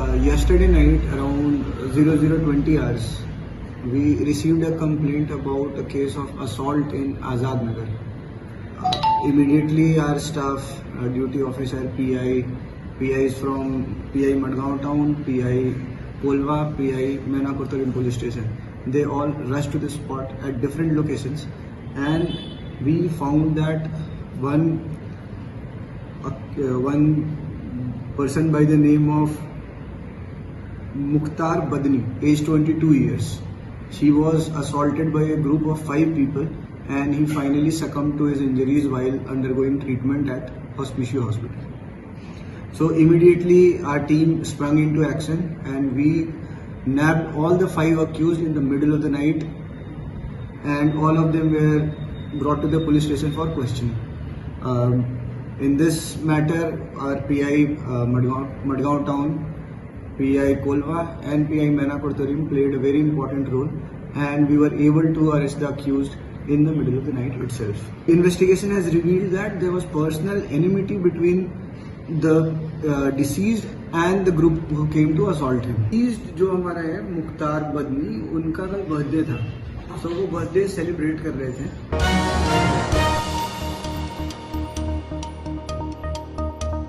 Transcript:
Yesterday night around 00:20 hours, we received a complaint about a case of assault in Azad Nagar. Immediately our staff, duty officer, PIs from PI Madgaon Town, PI Kolva, PI Mena Kurtarim Police Station, they all rushed to the spot at different locations, and we found that one person by the name of Mukhtar Badni, age 22 years. She was assaulted by a group of 5 people, and he finally succumbed to his injuries while undergoing treatment at Hospicio Hospital. So immediately our team sprung into action, and we nabbed all the 5 accused in the middle of the night, and all of them were brought to the police station for questioning. In this matter, our PI Madgaon Town, PI Kolva and PI Mena Kurtarim played a very important role, and we were able to arrest the accused in the middle of the night itself. Investigation has revealed that there was personal enmity between the deceased and the group who came to assault him. Deceased जो हमारा है मुख्तार बदनी, उनका कल birthday था, so वो birthday celebrate कर रहे थे.